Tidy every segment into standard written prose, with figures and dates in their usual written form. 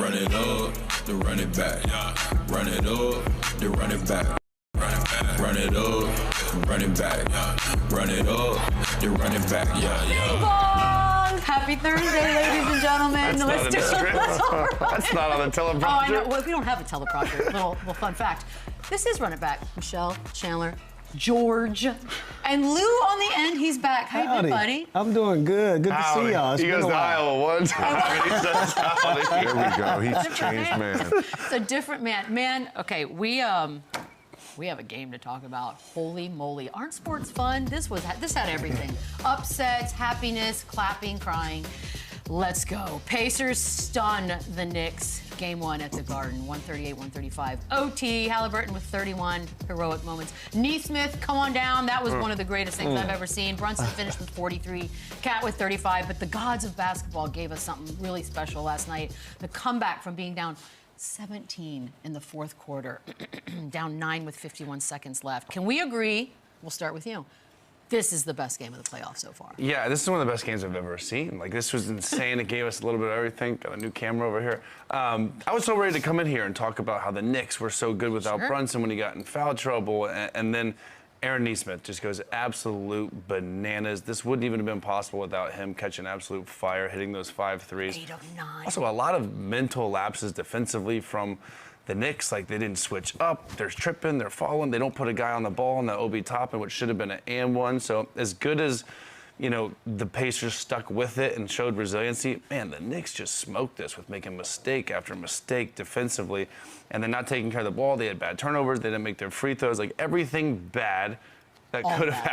Run it up, then run it back. Run it up, then run it back. Run it up, run it back. Run it up, then run it back. Happy Thursday, ladies and gentlemen. That's not on the teleprompter. Oh, I know. Well, we don't have a teleprompter. little fun fact. This is Run It Back. Michelle, Chandler, George, and Lou on the end. He's back. How you doing, buddy? I'm doing good. Good to see y'all. He goes to Iowa one time. He says howdy. There we go. He's a changed man. It's a different man. Man, okay, we have a game to talk about. Holy moly. Aren't sports fun? This had everything. Upsets, happiness, clapping, crying. Let's go. Pacers stun the Knicks. Game 1 at the Garden, 138-135. OT, Halliburton with 31 heroic moments. Neesmith, come on down. That was one of the greatest things I've ever seen. Brunson finished with 43, Cat with 35, but the gods of basketball gave us something really special last night. The comeback from being down 17 in the fourth quarter, down 9 with 51 seconds left. Can we agree, we'll start with you, this is the best game of the playoffs so far? Yeah, this is one of the best games I've ever seen. Like, this was insane. It gave us a little bit of everything. Got a new camera over here. I was so ready to come in here and talk about how the Knicks were so good without Brunson when he got in foul trouble, and then Aaron Neesmith just goes absolute bananas. This wouldn't even have been possible without him catching absolute fire, hitting those 5 threes. 8 of 9. Also, a lot of mental lapses defensively from the Knicks. Like, they didn't switch up. They're tripping, they're falling. They don't put a guy on the ball in the OB top, which should have been an and one. So as good as, you know, the Pacers stuck with it and showed resiliency, man, the Knicks just smoked this with making mistake after mistake defensively, and then not taking care of the ball. They had bad turnovers. They didn't make their free throws. Like, everything bad that could have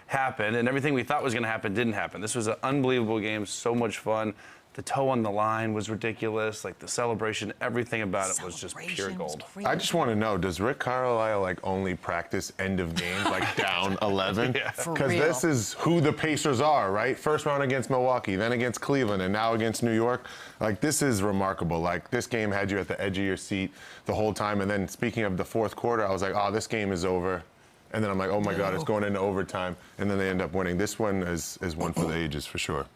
happened, and everything we thought was going to happen didn't happen. This was an unbelievable game, so much fun. The toe on the line was ridiculous. Like, the celebration, everything about it was just pure gold. I just want to know, does Rick Carlisle like only practice end of games, like down 11? Because this is who the Pacers are, right? First round against Milwaukee, then against Cleveland, and now against New York. Like, this is remarkable. Like, this game had you at the edge of your seat the whole time. And then speaking of the fourth quarter, I was like, oh, this game is over. And then I'm like, oh my God, it's going into overtime. And then they end up winning. This one is one for the ages, for sure.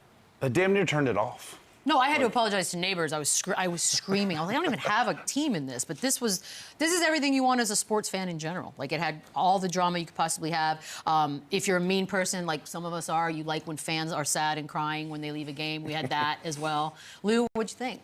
I damn near turned it off. No, I had to apologize to neighbors. I was screaming. I was like, I don't even have a team in this, but this is everything you want as a sports fan in general. Like, it had all the drama you could possibly have. If you're a mean person, like some of us are, you like when fans are sad and crying when they leave a game. We had that as well. Lou, what'd you think?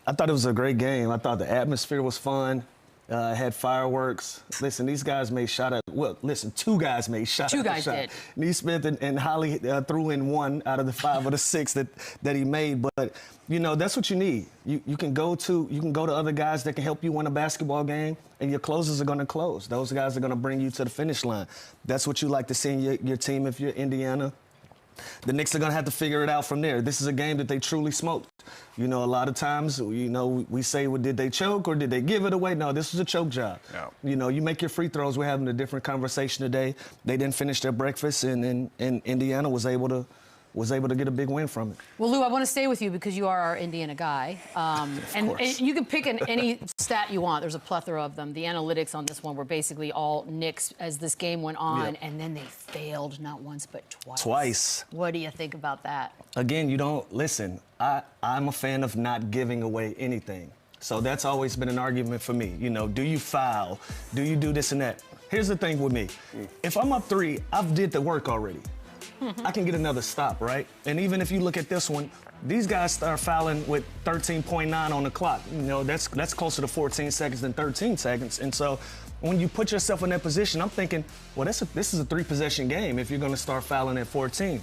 I thought it was a great game. I thought the atmosphere was fun. Had fireworks. Listen, these guys made shot at, well, listen, 2 guys made shot Two at guys shot. did. Neesmith and Holly threw in 1 out of the 5 or the 6 that he made. But, you know, that's what you need. You can go to other guys that can help you win a basketball game, and your closers are going to close. Those guys are going to bring you to the finish line. That's what you like to see in your team if you're Indiana. The Knicks are going to have to figure it out from there. This is a game that they truly smoked. You know, a lot of times, you know, we say, well, did they choke or did they give it away? No, this was a choke job. Yeah. You know, you make your free throws. We're having a different conversation today. They didn't finish their breakfast, and Indiana was able to get a big win from it. Well, Lou, I want to stay with you because you are our Indiana guy. And you can pick any stat you want. There's a plethora of them. The analytics on this one were basically all Knicks as this game went on, and then they failed not once but twice. Twice. What do you think about that? Again, you don't, listen, I'm a fan of not giving away anything. So that's always been an argument for me. You know, do you foul? Do you do this and that? Here's the thing with me. If I'm up 3, I've did the work already. I can get another stop, right? And even if you look at this one, these guys start fouling with 13.9 on the clock. You know, that's closer to 14 seconds than 13 seconds. And so when you put yourself in that position, I'm thinking, well, this is a 3-possession game if you're going to start fouling at 14.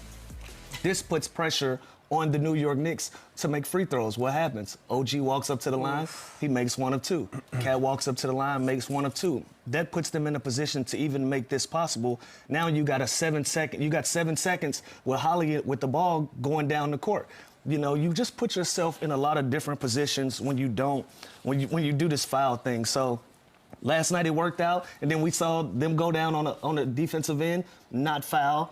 This puts pressure on the New York Knicks to make free throws. What happens? OG walks up to the line, he makes 1 of 2. Cat walks up to the line, makes 1 of 2. That puts them in a position to even make this possible. Now you got 7 seconds with Holly with the ball going down the court. You know, you just put yourself in a lot of different positions when you do this foul thing. So last night it worked out, and then we saw them go down on a defensive end, not foul.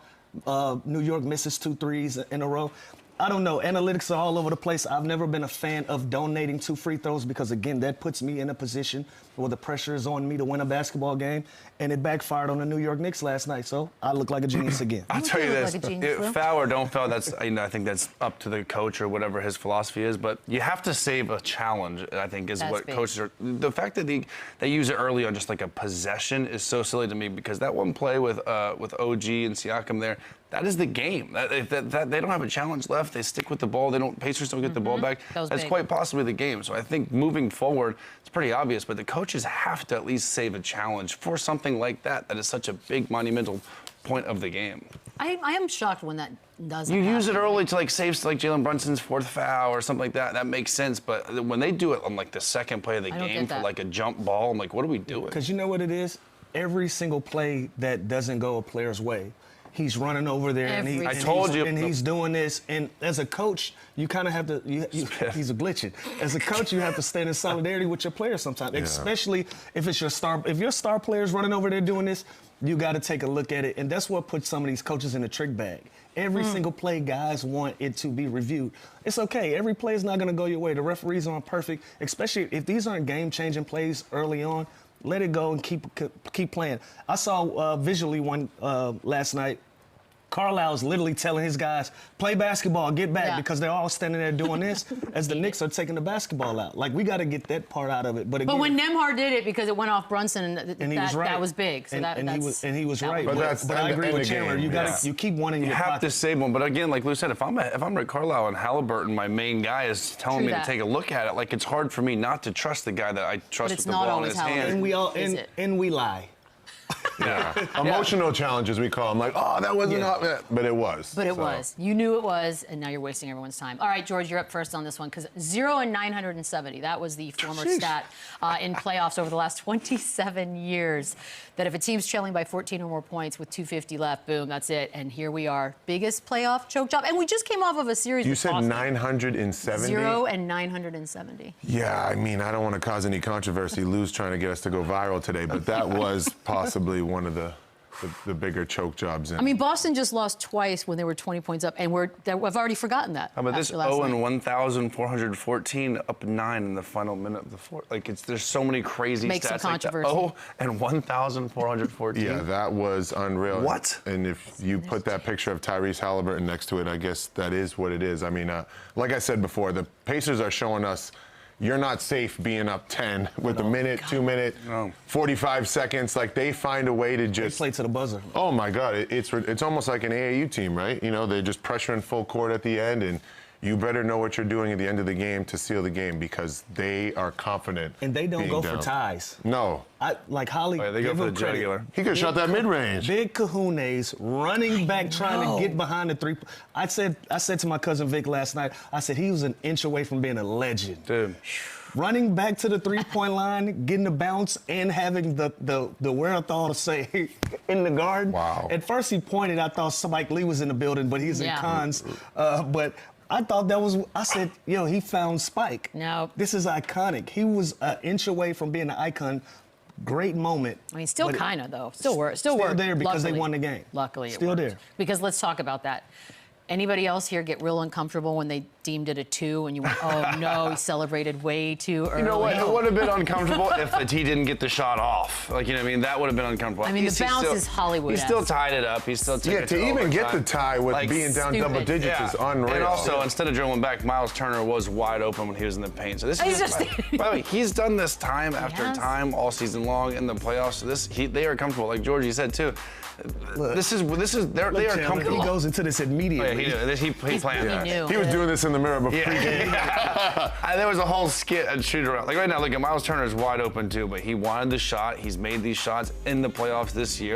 New York misses 2 threes in a row. I don't know. Analytics are all over the place. I've never been a fan of donating 2 free throws because, again, that puts me in a position where the pressure is on me to win a basketball game, and it backfired on the New York Knicks last night. So I look like a genius again. I'll tell you this: like a genius, foul or don't foul, that's I think that's up to the coach or whatever his philosophy is. But you have to save a challenge. I think is That's what big. coaches are. The fact that they use it early on just like a possession is so silly to me because that one play with OG and Siakam there. That is the game. If they don't have a challenge left, they stick with the ball. Pacers don't get the ball back. That was That's big. quite possibly the game. So I think moving forward, it's pretty obvious. But the coaches have to at least save a challenge for something like that. That is such a big monumental point of the game. I am shocked when that doesn't You use it happen. early to like save like Jalen Brunson's 4th foul or something like that. That makes sense. But when they do it on like the second play of the I don't game get for that. like a jump ball, I'm like, what are we doing? Because you know what it is? Every single play that doesn't go a player's way, he's running over there and, Every I told you. and he's doing this. And as a coach, you kind of have to, he's a glitching. As a coach, you have to stand in solidarity with your players sometimes, especially if it's your star player's running over there doing this, you got to take a look at it. And that's what puts some of these coaches in the trick bag. Every single play, guys want it to be reviewed. It's okay. Every play is not going to go your way. The referees aren't perfect, especially if these aren't game-changing plays early on. Let it go and keep playing. I saw visually one last night. Carlisle's literally telling his guys, play basketball, get back, because they're all standing there doing this as the Knicks are taking the basketball out. Like, we got to get that part out of it. But again, when Nembhard did it because it went off Brunson, and he was right. that was big. So he was right. But I and agree the with Chandler. game, You keep one in You your have pocket. to save one. But again, like Lou said, if I'm Rick Carlisle and Halliburton, my main guy is telling me to take a look at it, like it's hard for me not to trust the guy that I trust with the ball in his hand. And we all and we lie. Yeah. Emotional challenges, we call them. Like, oh, that wasn't up, but it was. But it was. You knew it was, and now you're wasting everyone's time. All right, George, you're up first on this one, because 0 and 970, that was the former stat in playoffs over the last 27 years, that if a team's trailing by 14 or more points with 2:50 left, boom, that's it. And here we are. Biggest playoff choke job. And we just came off of a series You with said Boston. 970? 0 and 970. Yeah, I mean, I don't want to cause any controversy. Lou's trying to get us to go viral today, but that was possibly one of the bigger choke jobs. I mean, Boston just lost twice when they were 20 points up, and I've already forgotten that. How about this? 0 and 1,414, up 9 in the final minute of the fourth. Like, there's so many crazy Make stats some controversy. like that. 0 and 1,414. Yeah, that was unreal. What? And if you put that picture of Tyrese Halliburton next to it, I guess that is what it is. I mean, like I said before, the Pacers are showing us you're not safe being up 10 with a minute, 2 minute, 45 seconds. Like, they find a way to just play to the buzzer. Oh my God, it's almost like an AAU team, right? You know, they're just pressuring full court at the end, and you better know what you're doing at the end of the game to seal the game because they are confident. And they don't go down. for ties. No. Like Holly, they go give for him the credit. jugular. He could have shot that mid-range. Big kahunas running back trying to get behind the three. I said to my cousin Vic last night, I said he was an inch away from being a legend. Dude. Running back to the three-point line, getting the bounce, and having the wherewithal to say in the garden. Wow. At first he pointed, I thought Spike Lee was in the building, but he's in cons. But I thought that was, I said, yo, he found Spike. No. This is iconic. He was an inch away from being an icon. Great moment. I mean, still kind of, though. Still works. Still there because they won the game. Luckily, it Still worked. there. Because let's talk about that. Anybody else here get real uncomfortable when they deemed it a 2 and you went, oh no, he celebrated way too early? You know what? It would have been uncomfortable if he didn't get the shot off. Like, you know what I mean? That would have been uncomfortable. I mean, the bounce is Hollywood. He still tied it up. He still took it to even get the tie with like, being down double digits is unreal. And also, instead of dribbling back, Miles Turner was wide open when he was in the paint. So this He's is, just by the way, he's done this time after time all season long in the playoffs. So they are comfortable. Like Georgie said too. Look, they are comfortable. He goes into this immediately. Oh, yeah, he planned that. He was doing this in the mirror before pregame. There was a whole skit and shoot around. Like right now, look at Miles Turner is wide open too, but he wanted the shot. He's made these shots in the playoffs this year.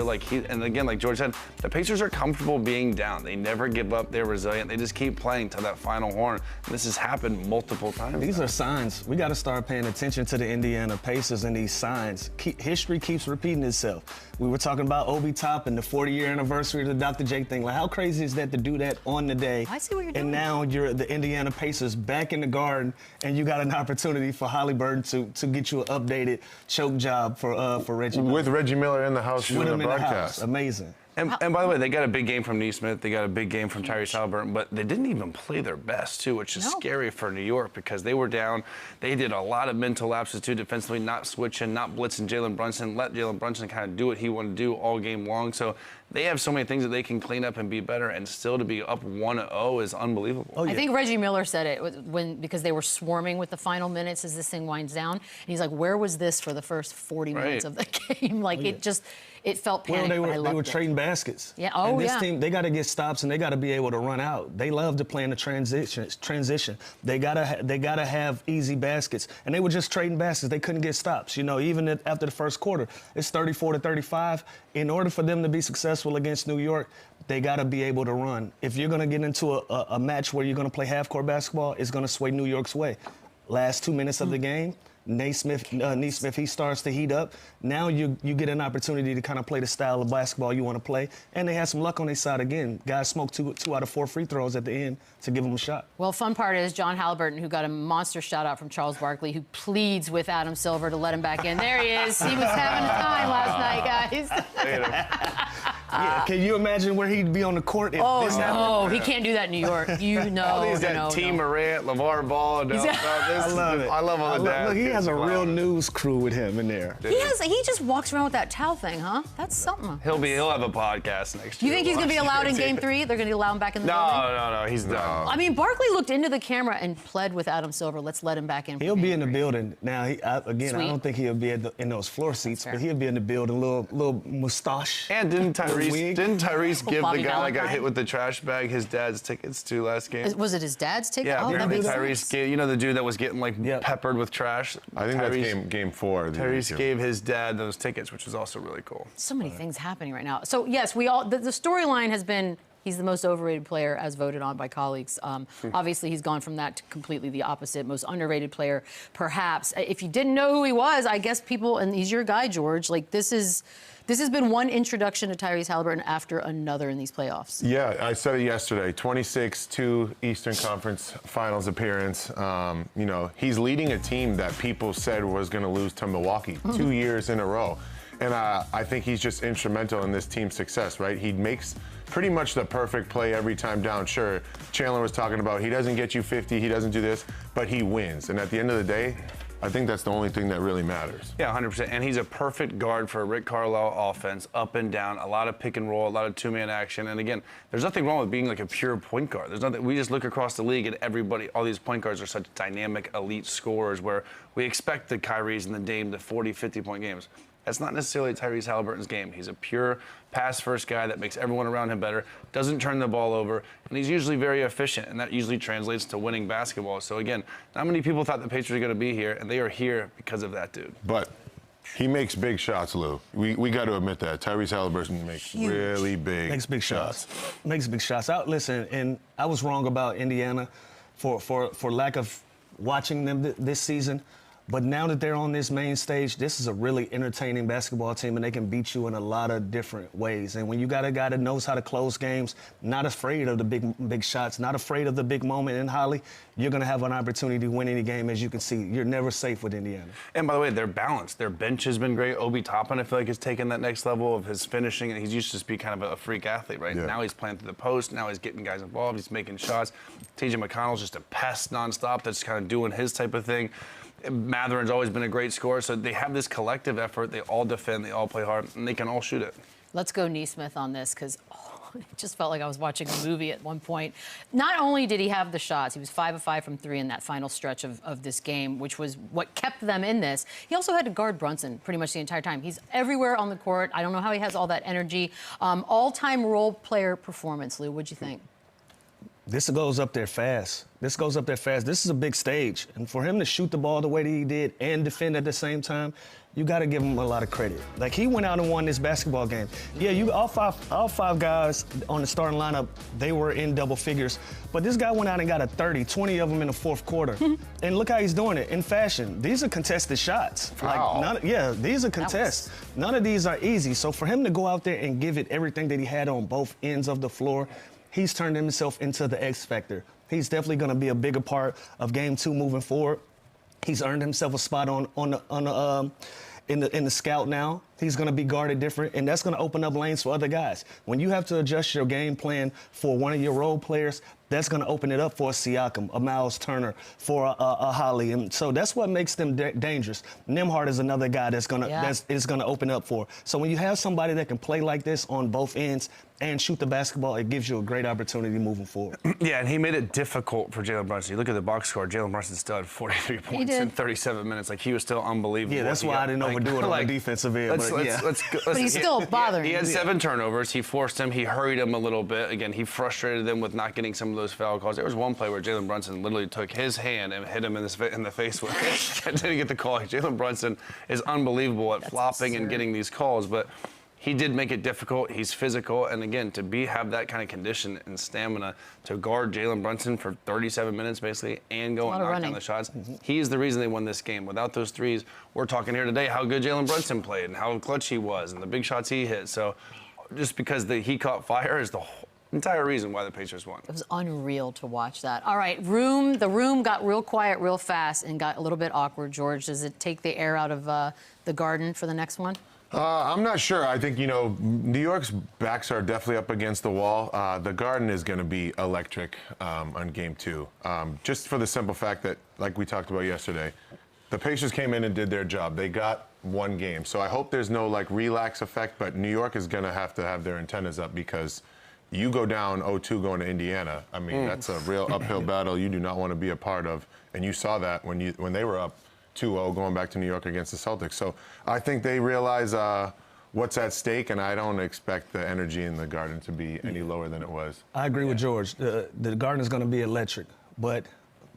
And again, like George said, the Pacers are comfortable being down. They never give up. They're resilient. They just keep playing till that final horn. And this has happened multiple times. These are signs. We got to start paying attention to the Indiana Pacers and these signs. History keeps repeating itself. We were talking about Obi Toppin, the 40-year anniversary of the Dr. J thing. Like, how crazy is that to do that on the day? I see what you're doing. And now you're the Indiana Pacers back in the Garden, and you got an opportunity for Halliburton to get you an updated choke job for Reggie Miller. With Reggie Miller in the house With doing him the in the house. broadcast. Amazing. And by the way, they got a big game from Neesmith. They got a big game from Tyrese Haliburton, but they didn't even play their best, too, which is scary for New York because they were down. They did a lot of mental lapses, too, defensively, not switching, not blitzing Jalen Brunson, let Jalen Brunson kind of do what he wanted to do all game long. So they have so many things that they can clean up and be better, and still to be up 1-0 is unbelievable. Oh, yeah. I think Reggie Miller said it because they were swarming with the final minutes as this thing winds down. And he's like, where was this for the first 40 minutes of the game? Like, it felt panic. Well, they were trading baskets. Yeah. And this team, they got to get stops and they got to be able to run out. They love to play in the transition. They gotta have easy baskets, and they were just trading baskets. They couldn't get stops. You know, even after the first quarter, it's 34-35. In order for them to be successful against New York, they got to be able to run. If you're going to get into a match where you're going to play half-court basketball, it's going to sway New York's way. Last 2 minutes of the game, Neesmith, he starts to heat up. Now you get an opportunity to kind of play the style of basketball you want to play. And they had some luck on their side again. Guys smoked two out of 4 free throws at the end to give them a shot. Well, fun part is John Haliburton, who got a monster shout out from Charles Barkley, who pleads with Adam Silver to let him back in. There he is. He was having a time last night, guys. Yeah, can you imagine where he'd be on the court if this happened? Oh, he can't do that in New York. Team Morant, LeVar Ball. I love it. I love all the dads. Look, he has a real news crew with him in there. He just walks around with that towel thing, huh? That's something. He'll have a podcast next year. You think he's going to be allowed in Game 3? They're going to allow him back in the building? No, he's done. I mean, Barkley looked into the camera and pled with Adam Silver. Let's let him back in. He'll be in the building. Now, I don't think he'll be in those floor seats, but he'll be in the building, little mustache. And didn't Tyrese give Bobby the guy that got Valentine? hit with the trash bag his dad's tickets to last game? Was it his dad's ticket? Yeah, apparently that Tyrese gave, you know, the dude that was getting peppered with trash? I think that's game 4. Tyrese gave his dad those tickets, which was also really cool. So many things happening right now. So yes, the storyline has been he's the most overrated player as voted on by colleagues. Obviously, he's gone from that to completely the opposite, most underrated player, perhaps. If you didn't know who he was, I guess people, and he's your guy, George, like this has been one introduction to Tyrese Haliburton after another in these playoffs. Yeah, I said it yesterday. 26-2 Eastern Conference Finals appearance. You know, he's leading a team that people said was going to lose to Milwaukee 2 years in a row. And I think he's just instrumental in this team's success, right? He makes pretty much the perfect play every time down. Sure, Chandler was talking about he doesn't get you 50, he doesn't do this, but he wins. And at the end of the day, I think that's the only thing that really matters. Yeah, 100%. And he's a perfect guard for a Rick Carlisle offense, up and down, a lot of pick and roll, a lot of two-man action. And again, there's nothing wrong with being like a pure point guard. There's nothing. We just look across the league and everybody, all these point guards are such dynamic, elite scorers where we expect the Kyries and the Dame to 40, 50-point games. That's not necessarily Tyrese Haliburton's game. He's a pure pass-first guy that makes everyone around him better, doesn't turn the ball over, and he's usually very efficient, and that usually translates to winning basketball. So again, not many people thought the Patriots were going to be here, and they are here because of that dude. But he makes big shots, Lou. We got to admit that. Tyrese Haliburton makes really big Makes big shots. Makes big shots. Listen, and I was wrong about Indiana for lack of watching them this season. But now that they're on this main stage, this is a really entertaining basketball team, and they can beat you in a lot of different ways. And when you got a guy that knows how to close games, not afraid of the big shots, not afraid of the big moment in Holly, you're going to have an opportunity to win any game, as you can see. You're never safe with Indiana. And by the way, they're balanced. Their bench has been great. Obi Toppin, I feel like, has taken that next level of his finishing. And he's used to just be kind of a freak athlete, right? Yeah. Now he's playing through the post. Now he's getting guys involved. He's making shots. TJ McConnell's just a pest nonstop that's kind of doing his type of thing. Matherin's always been a great scorer, so they have this collective effort. They all defend, they all play hard, and they can all shoot it. Let's go Neesmith on this, because it just felt like I was watching a movie at one point. Not only did he have the shots, he was 5 of 5 from 3 in that final stretch of this game, which was what kept them in this. He also had to guard Brunson pretty much the entire time. He's everywhere on the court. I don't know how he has all that energy. All-time role player performance, Lou, what'd you think? This goes up there fast. This is a big stage. And for him to shoot the ball the way that he did and defend at the same time, you got to give him a lot of credit. Like, he went out and won this basketball game. Yeah, all five guys on the starting lineup, they were in double figures. But this guy went out and got a 30, 20 of them in the fourth quarter. And look how he's doing it, in fashion. These are contested shots. Wow. These are contests. None of these are easy. So for him to go out there and give it everything that he had on both ends of the floor, he's turned himself into the X factor. He's definitely going to be a bigger part of Game 2 moving forward. He's earned himself a spot in the scout now. He's going to be guarded different, and that's going to open up lanes for other guys. When you have to adjust your game plan for one of your role players, that's going to open it up for a Siakam, a Miles Turner, for a Holly. And so that's what makes them dangerous. Nembhard is another guy that's going to open up for. So when you have somebody that can play like this on both ends and shoot the basketball, it gives you a great opportunity moving forward. Yeah, and he made it difficult for Jalen Brunson. You look at the box score, Jalen Brunson still had 43 points in 37 minutes. Like, he was still unbelievable. Yeah, that's why I didn't overdo it on the defensive end. But he's still bothering. He had 7 turnovers. He forced him. He hurried him a little bit. Again, he frustrated them with not getting some of those foul calls. There was one play where Jalen Brunson literally took his hand and hit him in the face with it. Didn't get the call. Jalen Brunson is unbelievable at flopping and getting these calls, but he did make it difficult. He's physical, and again, to have that kind of condition and stamina to guard Jalen Brunson for 37 minutes basically and go and knock down the shots, he's the reason they won this game. Without those threes, we're talking here today how good Jalen Brunson played and how clutch he was and the big shots he hit. So just because he caught fire is the entire reason why the Pacers won. It was unreal to watch that. All right, the room got real quiet real fast and got a little bit awkward, George. Does it take the air out of the Garden for the next one? I'm not sure. I think, New York's backs are definitely up against the wall. The Garden is going to be electric on Game 2. Just for the simple fact that, like we talked about yesterday, the Pacers came in and did their job. They got one game. So I hope there's no, relax effect, but New York is going to have their antennas up because you go down 0-2 going to Indiana. I mean, that's a real uphill battle you do not want to be a part of. And you saw that when they were up 2-0 going back to New York against the Celtics. So I think they realize what's at stake, and I don't expect the energy in the Garden to be any lower than it was. I agree with George. The Garden is going to be electric, but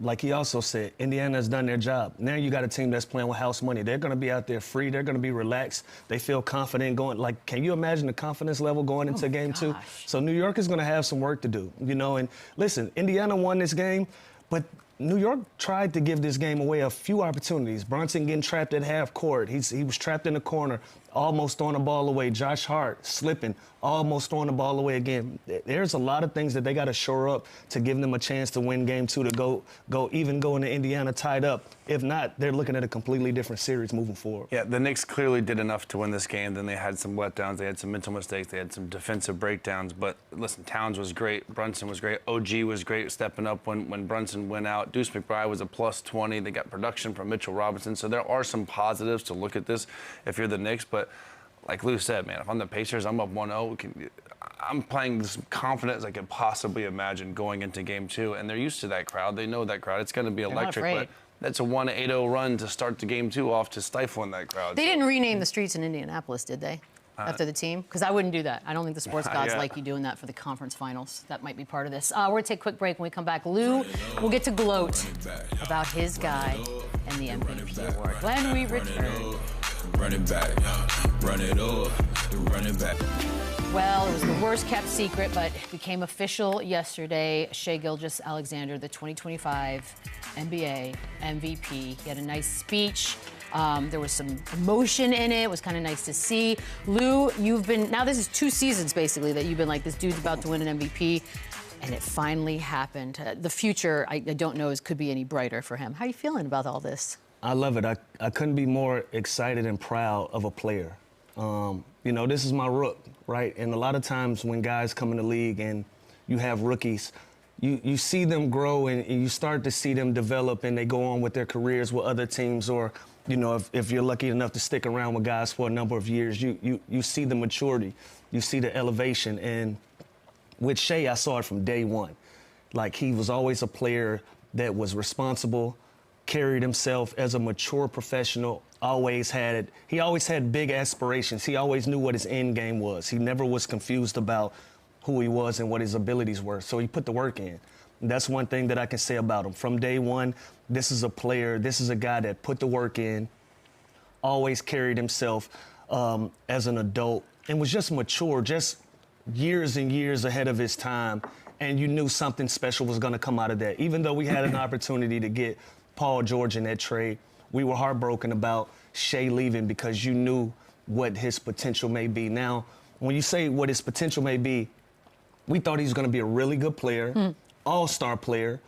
like he also said, Indiana's done their job. Now you got a team that's playing with house money. They're going to be out there free. They're going to be relaxed. They feel confident going. Can you imagine the confidence level going into Game 2? So New York is going to have some work to do, And listen, Indiana won this game, but New York tried to give this game away a few opportunities. Brunson getting trapped at half court. He was trapped in the corner, almost throwing the ball away. Josh Hart slipping, almost throwing the ball away again. There's a lot of things that they got to shore up to give them a chance to win Game 2, to go into Indiana tied up. If not, they're looking at a completely different series moving forward. Yeah, the Knicks clearly did enough to win this game. Then they had some letdowns. They had some mental mistakes. They had some defensive breakdowns. But listen, Towns was great. Brunson was great. OG was great stepping up when Brunson went out. Deuce McBride was a +20. They got production from Mitchell Robinson. So there are some positives to look at this if you're the Knicks. But like Lou said, man, if I'm the Pacers, I'm up 1-0. I'm playing as confident as I could possibly imagine going into Game 2. And they're used to that crowd. They know that crowd. It's going to be electric. But that's a 1-8-0 run to start the Game 2 off to stifling that crowd. They didn't rename the streets in Indianapolis, did they? After the team? Because I wouldn't do that. I don't think the sports gods like you doing that for the conference finals. That might be part of this. We're going to take a quick break. When we come back, Lou will get to gloat about his guy and the MVP award when we return. Run it back, run it up, run it back. Well, it was the worst kept secret, but it became official yesterday. Shai Gilgeous-alexander, the 2025 NBA MVP. He had a nice speech. There was some emotion in it. It was kind of nice to see. Lou, now this is 2 seasons basically that you've been like, this dude's about to win an MVP, and it finally happened. The future, I don't know, could be any brighter for him. How are you feeling about all this? I love it. I couldn't be more excited and proud of a player. This is my rook, right? And a lot of times when guys come in the league and you have rookies, you see them grow and you start to see them develop and they go on with their careers with other teams, or if you're lucky enough to stick around with guys for a number of years, you see the maturity, you see the elevation. And with Shai, I saw it from day one. Like, he was always a player that was responsible, carried himself as a mature professional, he always had big aspirations. He always knew what his end game was. He never was confused about who he was and what his abilities were. So he put the work in. And that's one thing that I can say about him. From day one, this is a guy that put the work in, always carried himself as an adult, and was just mature, just years and years ahead of his time. And you knew something special was going to come out of that. Even though we had an opportunity to get Paul George in that trade, we were heartbroken about Shai leaving because you knew what his potential may be. Now, when you say what his potential may be, we thought he was going to be a really good player, all-star player.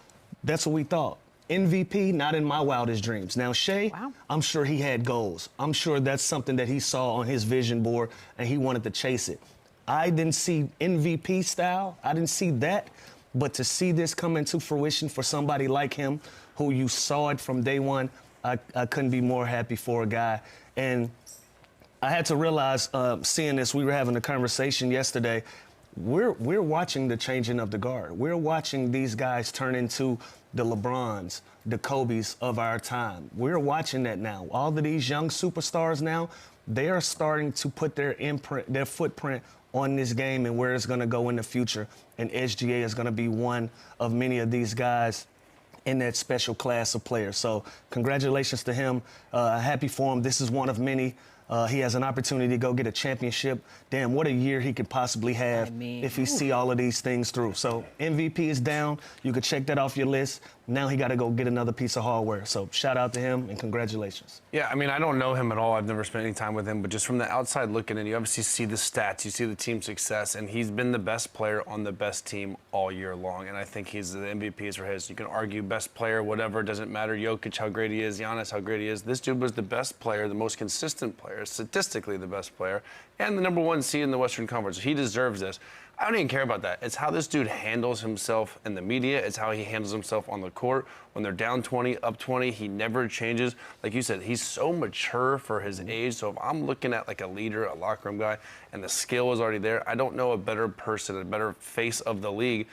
That's what we thought. MVP, not in my wildest dreams. Now, Shai, Wow. I'm sure he had goals. I'm sure that's something that he saw on his vision board and he wanted to chase it. I didn't see MVP style. I didn't see that. But to see this come into fruition for somebody like him, who you saw it from day one, I couldn't be more happy for a guy. And I had to realize, seeing this, we were having a conversation yesterday. We're watching the changing of the guard. We're watching these guys turn into the LeBrons, the Kobes of our time. We're watching that now. All of these young superstars now, they are starting to put their imprint, their footprint on this game and where it's going to go in the future. And SGA is going to be one of many of these guys in that special class of players. So congratulations to him. Happy for him. This is one of many. He has an opportunity to go get a championship. Damn, what a year he could possibly have if he see all of these things through. So MVP is down. You could check that off your list. Now he got to go get another piece of hardware. So shout out to him and congratulations. Yeah, I mean, I don't know him at all. I've never spent any time with him, but just from the outside looking in, you obviously see the stats, you see the team success, and he's been the best player on the best team all year long. And I think he's the MVP is for his. You can argue best player, whatever, doesn't matter. Jokic, how great he is, Giannis, how great he is. This dude was the best player, the most consistent player, statistically the best player, and the #1 seed in the Western Conference. He deserves this. I don't even care about that. It's how this dude handles himself in the media. It's how he handles himself on the court. When they're down 20, up 20, he never changes. Like you said, he's so mature for his age. So if I'm looking at like a leader, a locker room guy, and the skill is already there, I don't know a better person, a better face of the league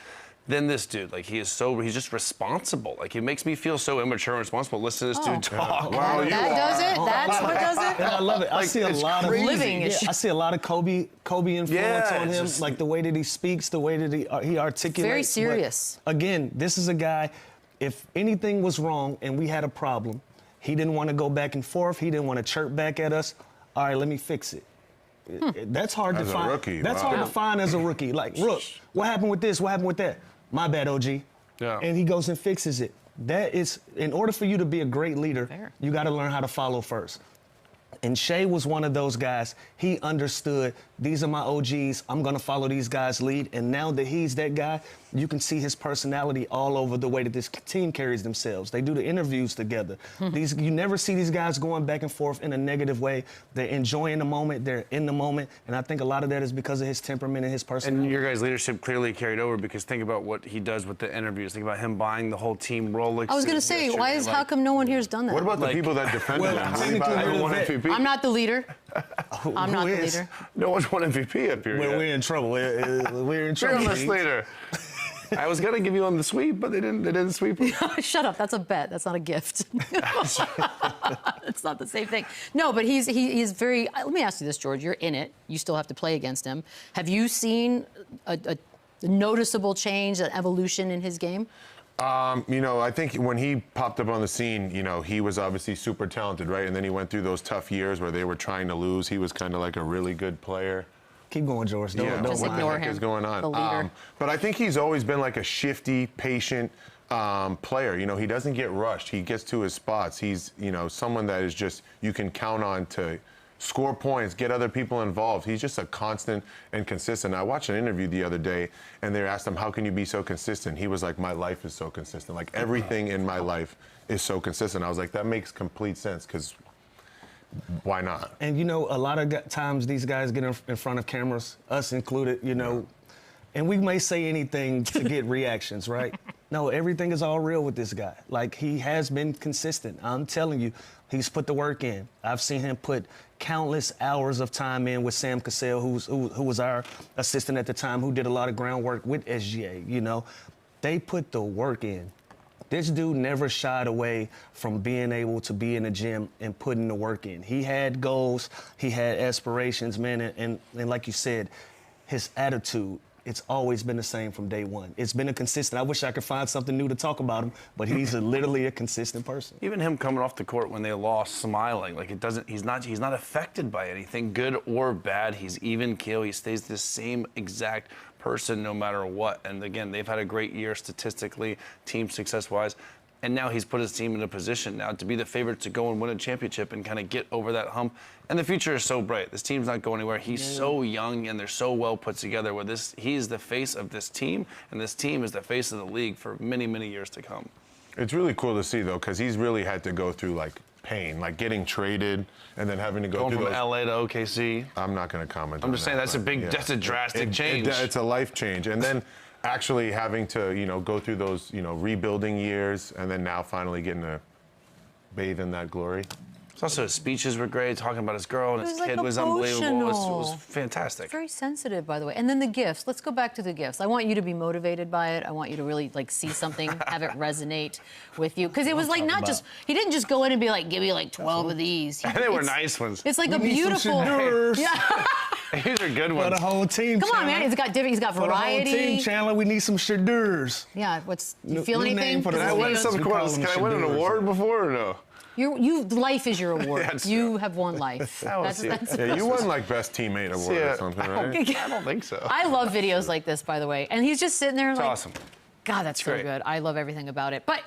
than this dude. Like, he's just responsible. Like, he makes me feel so immature and responsible. Listen to this dude talk. Wow, that does it? That's what does it? And I love it. I see a lot of living. I see a lot of Kobe influence on him, just, like the way that he speaks, the way that he articulates. Very serious. But again, this is a guy, if anything was wrong and we had a problem, he didn't want to go back and forth. He didn't want to chirp back at us. All right, let me fix it. That's hard to find. As a rookie, That's wow. hard to find as a rookie. Like, Rook, what happened with this? What happened with that? My bad, OG. Yeah. And he goes and fixes it. That is, in order for you to be a great leader, you got to learn how to follow first. And Shai was one of those guys. He understood, these are my OGs. I'm going to follow these guys' lead. And now that he's that guy, you can see his personality all over the way that this team carries themselves. They do the interviews together. You never see these guys going back and forth in a negative way. They're enjoying the moment. They're in the moment. And I think a lot of that is because of his temperament and his personality. And your guys' leadership clearly carried over, because think about what he does with the interviews. Think about him buying the whole team Rolex. I was going to say, how come no one here's done that? What about the people that defended him? technically, Anybody won we're the MVP? I'm not the leader. I'm not the is? leader. No one's won MVP up here yet. We're in trouble. We're in trouble. Fearless leader. I was gonna give you on the sweep, but they didn't sweep him. Shut up. That's a bet. That's not a gift. It's not the same thing. No, but he's very. Let me ask you this, George. You're in it. You still have to play against him. Have you seen a noticeable change, an evolution in his game? You know, I think when he popped up on the scene, you know, he was obviously super talented, right? And then he went through those tough years where they were trying to lose. He was kind of like a really good player. Keep going, George. Yeah, Just what the ignore heck him, is going on? the leader. But I think he's always been like a shifty, patient player. You know, he doesn't get rushed. He gets to his spots. He's, you know, someone that is just, you can count on to score points, get other people involved. He's just a constant and consistent. I watched an interview the other day, and they asked him, how can you be so consistent? He was like, my life is so consistent. Like, everything in my life is so consistent. I was like, that makes complete sense, because why not? And, you know, a lot of times these guys get in front of cameras, us included, you know, and we may say anything to get reactions, right? No, everything is all real with this guy. Like, he has been consistent. I'm telling you, he's put the work in. I've seen him put countless hours of time in with Sam Cassell, who was our assistant at the time, who did a lot of groundwork with SGA, you know. They put the work in. This dude never shied away from being able to be in the gym and putting the work in. He had goals, he had aspirations, man, and like you said, his attitude, it's always been the same from day one. It's been a consistent. I wish I could find something new to talk about him, but he's literally a consistent person. Even him coming off the court when they lost, smiling, like it doesn't. He's not affected by anything, good or bad. He's even keel. He stays the same exact person no matter what. And again, they've had a great year statistically, team success-wise. And now he's put his team in a position now to be the favorite to go and win a championship and kind of get over that hump. And the future is so bright. This team's not going anywhere. He's so young, and they're so well put together. With this, he is the face of this team, and this team is the face of the league for many, many years to come. It's really cool to see, though, because he's really had to go through, like, pain, like getting traded and then having to go through from LA to OKC. I'm not going to comment I'm just saying that's that's a drastic change. It's a life change. And then actually having to, go through those, rebuilding years and then now finally getting to bathe in that glory. Also, his speeches were great, talking about his girl and his kid was unbelievable. It was fantastic. Very sensitive, by the way. And then the gifts. Let's go back to the gifts. I want you to be motivated by it. I want you to really see something, have it resonate with you. Because it was he didn't just go in and be like, give me 12 of these. They were nice ones. It's like a beautiful. Yeah. These are good ones. For the whole team. Come on, man. He's got variety. For the whole team, Chandler, we need some shadurs. Yeah. You feel anything? Can I win an award before or no? Life is your award. Yeah, you have won life. You won best teammate award or something, right? I don't think so. I love videos like this, by the way. And he's just sitting there it's awesome. God, that's so good. I love everything about it. But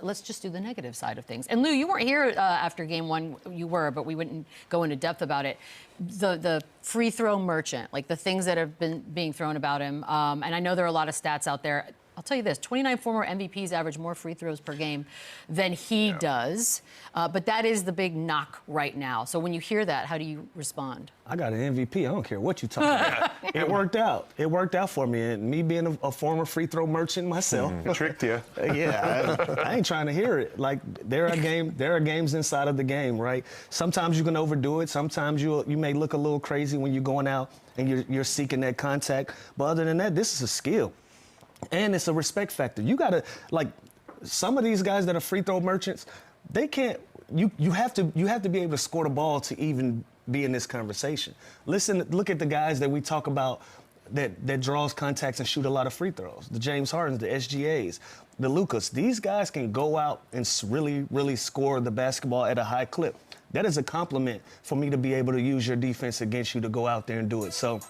let's just do the negative side of things. And Lou, you weren't here after game one. You were, but we wouldn't go into depth about it. The free throw merchant, like the things that have been being thrown about him. And I know there are a lot of stats out there. I'll tell you this, 29 former MVPs average more free throws per game than he does. But that is the big knock right now. So when you hear that, how do you respond? I got an MVP. I don't care what you talking about. It worked out. It worked out for me. And me being a former free throw merchant myself. Tricked you. Yeah, I ain't trying to hear it. Like, there are games inside of the game, right? Sometimes you can overdo it. Sometimes you may look a little crazy when you're going out and you're seeking that contact. But other than that, this is a skill. And it's a respect factor. You gotta, some of these guys that are free throw merchants, they can't. You have to be able to score the ball to even be in this conversation. Look at the guys that we talk about that draws contacts and shoot a lot of free throws. The James Hardens, the SGAs, the Lucas. These guys can go out and really, really score the basketball at a high clip. That is a compliment for me to be able to use your defense against you to go out there and do it. So,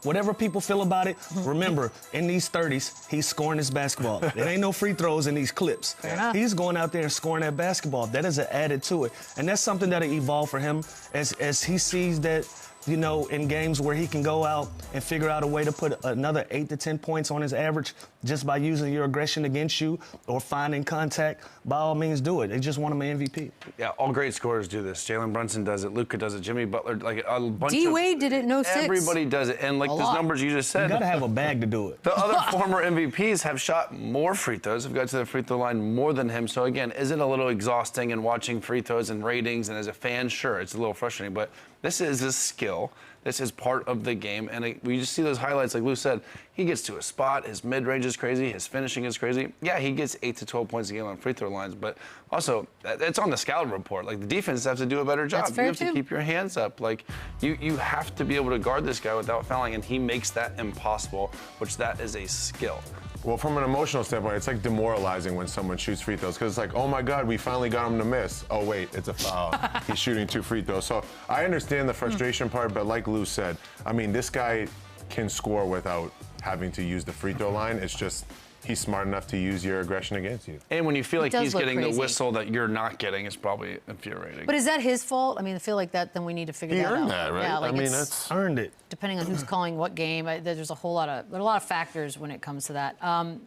whatever people feel about it, remember, in these 30s, he's scoring his basketball. There ain't no free throws in these clips. He's going out there and scoring that basketball. That is an added to it. And that's something that'll evolve for him as he sees that, in games where he can go out and figure out a way to put another 8 to 10 points on his average just by using your aggression against you or finding contact, by all means do it. They just want him an MVP. Yeah, all great scorers do this. Jalen Brunson does it. Luka does it. Jimmy Butler, a bunch D-Wade did it, no 6. Everybody does it. And those numbers you just said. You gotta have a bag to do it. The other former MVPs have shot more free throws, have got to the free throw line more than him. So again, is it a little exhausting and watching free throws and ratings? And as a fan, sure, it's a little frustrating, but this is a skill. This is part of the game, and we just see those highlights. Like Lou said, he gets to a spot. His mid-range is crazy. His finishing is crazy. Yeah, he gets 8 to 12 points a game on free throw lines, but also it's on the scout report. Like, the defense have to do a better job. That's fair, you have to keep your hands up. Like, you have to be able to guard this guy without fouling, and he makes that impossible, which that is a skill. Well, from an emotional standpoint, it's like demoralizing when someone shoots free throws because it's like, oh my God, we finally got him to miss. Oh wait, it's a foul. He's shooting 2 free throws. So I understand the frustration part, but like Lou said, I mean, this guy can score without having to use the free throw line. It's just he's smart enough to use your aggression against you. And when you feel like he's getting the whistle that you're not getting, it's probably infuriating. But is that his fault? I mean, I feel like then we need to figure that out. He earned that, right? Yeah, I mean, that's earned it. Depending on who's calling what game, there's a lot of factors when it comes to that.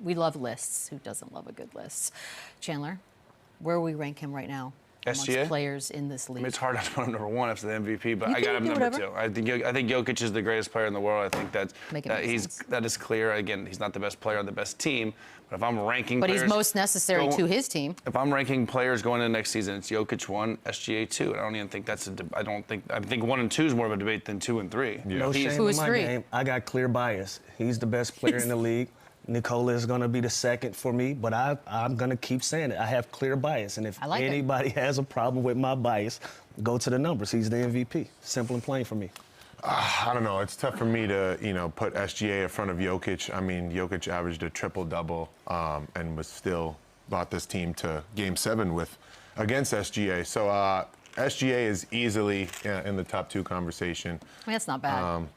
We love lists. Who doesn't love a good list? Chandler, where we rank him right now? SGA? Players in this league. I mean, it's hard to put him number 1 after the MVP, but I got him number 2. I think Jokic is the greatest player in the world. I think that is clear. Again, he's not the best player on the best team, but if I'm ranking players... But he's most necessary to his team. If I'm ranking players going into next season, it's Jokic 1, SGA 2. And I don't even think that's I think 1 and 2 is more of a debate than 2 and 3. Yeah. No shame in my game. I got clear bias. He's the best player in the league. Nikola is going to be the second for me, but I'm going to keep saying it. I have clear bias, and if anybody has a problem with my bias, go to the numbers. He's the MVP. Simple and plain for me. I don't know. It's tough for me to, put SGA in front of Jokic. I mean, Jokic averaged a triple-double and was still brought this team to Game 7 against SGA. So SGA is easily in the top 2 conversation. I mean, that's not bad.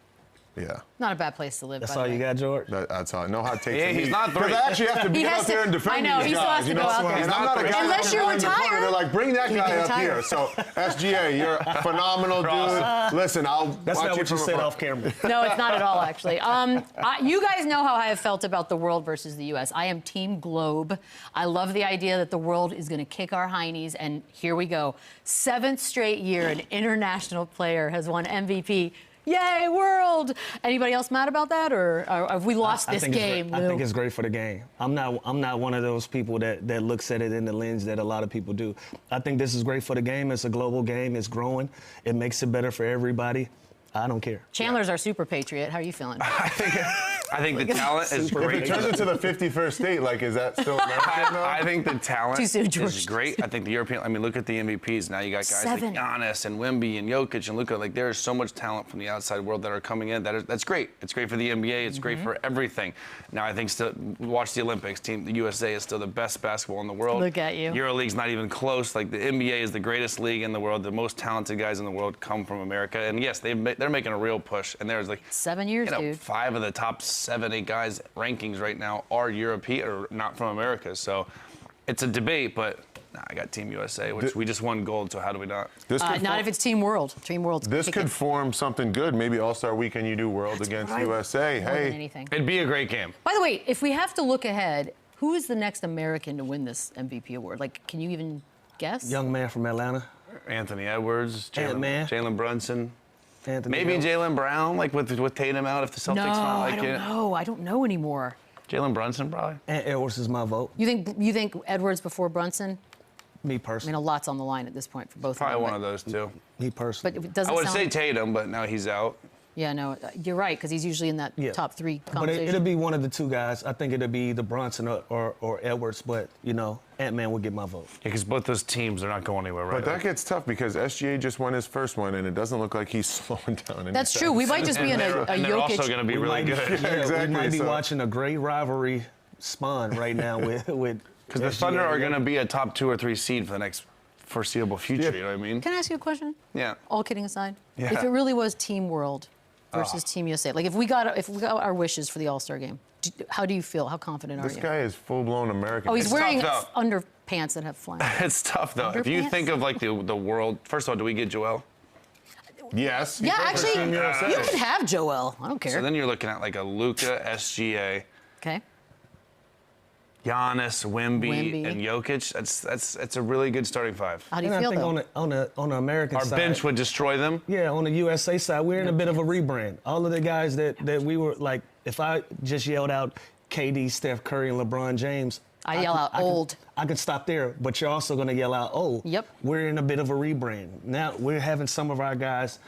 Yeah. Not a bad place to live. That's by all the you way. got, George? That's all. I know how it takes. Yeah, he's not Because I actually have to be out there and defend I know, these he still guys. has to You go know, out there. and I'm not a guy Unless that you can in the corner. retire. They're like, bring that You guy can up retire. here. So SGA, you're a phenomenal dude. Listen, I'll That's watch not what you from said afar. off camera. No, it's not at all, actually. You guys know how I have felt about the world versus the U.S. I am Team Globe. I love the idea that the world is going to kick our heinies, and here we go. 7th straight year an international player has won MVP. Yay, world! Anybody else mad about that, or have we lost this game? I think it's great for the game. I'm not one of those people that looks at it in the lens that a lot of people do. I think this is great for the game. It's a global game. It's growing. It makes it better for everybody. I don't care. Chandler's our super patriot. How are you feeling? I think the talent is If great. it turns into the 51st state, like, is that still American? I think the talent Too soon, is George. great. I think the European, I mean, look at the MVPs. Now you got guys 7. like Giannis and Wemby and Jokic and Luka. Like, there is so much talent from the outside world that are coming in. That's great. It's great for the NBA. It's great for everything. Now, I think still, watch the Olympics. The USA is still the best basketball in the world. Look at you. EuroLeague's not even close. Like, the NBA is the greatest league in the world. The most talented guys in the world come from America. And yes, they're making a real push. And there's like 7 years, dude. 5 of the top 7, 8 guys rankings right now are European or not from America. So it's a debate, but I got Team USA, which we just won gold. So how do we not? Not if it's Team World. Team World's This kicking. could form something good. Maybe All-Star Weekend you do World against right. USA. More than Hey, anything. It'd be a great game. By the way, if we have to look ahead, who is the next American to win this MVP award? Like, can you even guess? Young man from Atlanta. Anthony Edwards, Ant-Man. Jalen Brunson, Anthony maybe Edwards. Jalen Brown, like with Tatum out if the Celtics No, not like I don't it. know. I don't know anymore. Jalen Brunson probably. Ant Edwards is my vote. You think Edwards before Brunson? Me I personally. mean, a lot's on the line at this point for both Probably of them. one of those two. Me personally. But it doesn't I would sound say like, Tatum, but now he's out. Yeah, no, you're right, because he's usually in that top 3 But conversation. it'll be one of the two guys. I think it'll be either Brunson or Edwards. But, you know, Ant-Man will get my vote. Yeah, because both those teams are not going anywhere right but that gets tough because SGA just won his first one, and it doesn't look like he's slowing down. That's true. We might just be in a and they're also Jokic. going to be really good. exactly, We might be so- watching a great rivalry spawn right now with Because the Thunder are going to be a top 2 or 3 seed for the next foreseeable future. You know what I mean? Can I ask you a question? Yeah. All kidding aside, Yeah. if it really was Team World versus Team USA, like if we got our wishes for the All-Star game, how do you feel? How confident are This you? guy is full-blown American. Oh, he's It's wearing tough, underpants that have flames. It's tough though. If you Underpants? think of like the world, first of all, do we get Joel? Yes. Yeah, actually, Team USA. you could have Joel. I don't care. So then you're looking at like a Luka, SGA, Okay. Giannis, Wemby, Wemby. and Jokic. That's a really good starting 5. How do you And I feel think though? on the American Our side, bench would destroy them. yeah, on the USA side, we're in a bit of a rebrand. All of the guys that we were like, if I just yelled out KD, Steph Curry, and LeBron James, I yell out old. I could stop there, but you're also going to yell out, oh, Yep. we're in a bit of a rebrand. Now we're having some of our guys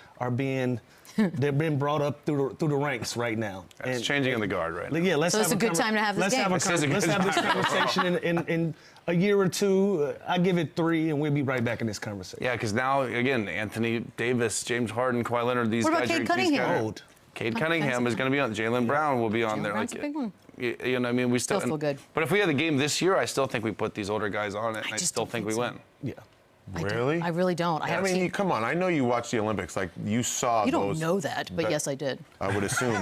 they're being brought up through the ranks right now. It's changing in the guard right now. Yeah, let's So it's have a good time to have this let's game. Have a This is a let's good have this time. conversation in a year or two. I give it 3, and we'll be right back in this conversation. Yeah, because now again, Anthony Davis, James Harden, Kawhi Leonard, these What about guys Cade are Cunningham? these guys are- Old. Cade Cunningham is going to be on. Jalen Brown will be on Jalen there. Brown's a big one. You know what I mean? We still feel good. But if we had the game this year, I still think we put these older guys on it, and I just still don't think we think so. win. Yeah. Really? I really don't. I mean, come on. I know you watched the Olympics. Like, you saw You don't those. know that, but yes, I did. I would assume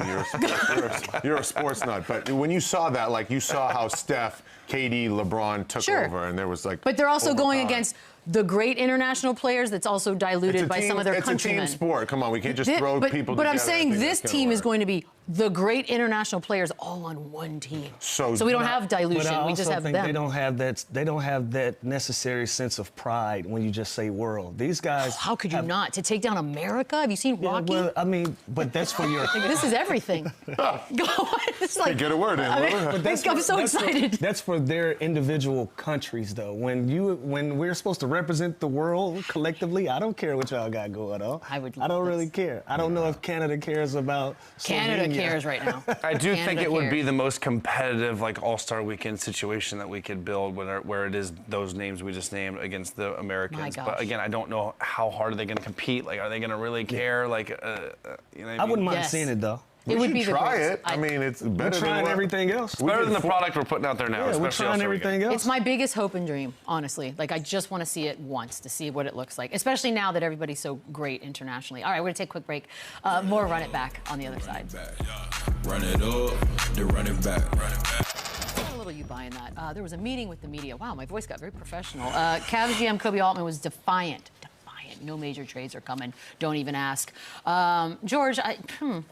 you're a sports nut. But when you saw that, like, you saw how Steph, KD, LeBron took Sure. over, and there was like. But they're also going overpower. against the great international players that's also diluted by some of their countrymen. It's a team sport. Come on, we can't just throw people But together. I'm saying and think this that's gonna team is work. going to be the great international players all on one team. So we don't have But dilution. I We just also have think them. they don't have that. They don't have that necessary sense of pride when you just say world. These guys. How could you have- not? To take down America? Have you seen Yeah, Rocky? well, I mean, but that's for your. Like, this is everything. Go on. It's like, Get a word in, I mean, Laura. But I'm so that's excited. that's for their individual countries, though. When we're supposed to represent the world collectively, I don't care what y'all got going on. I would- I don't really care. I don't know if Canada cares about. Canada Slovenia. cares right now. I do think Canada it would be cares. the most competitive, like All-Star Weekend situation that we could build, where it is those names we just named against the Americans. But gosh. again, I don't know how hard are they going to compete. Like, are they going to really care? Like, you know what I wouldn't mind Yes. seeing it though. It would be the try greatest. it. I mean, it's better We're trying than everything else. It's better than the product we're putting out there now. Yeah, we're especially trying All-Star everything Weekend. else. It's my biggest hope and dream, honestly. Like, I just want to see it once to see what it looks like, especially now that everybody's so great internationally. All right, we're going to take a quick break. More Run It Back on the other side. Run it up, then run it back. Run it back. A little you buying that. There was a meeting with the media. Wow, my voice got very professional. Cavs GM Kobe Altman was defiant. No major trades are coming. Don't even ask. George,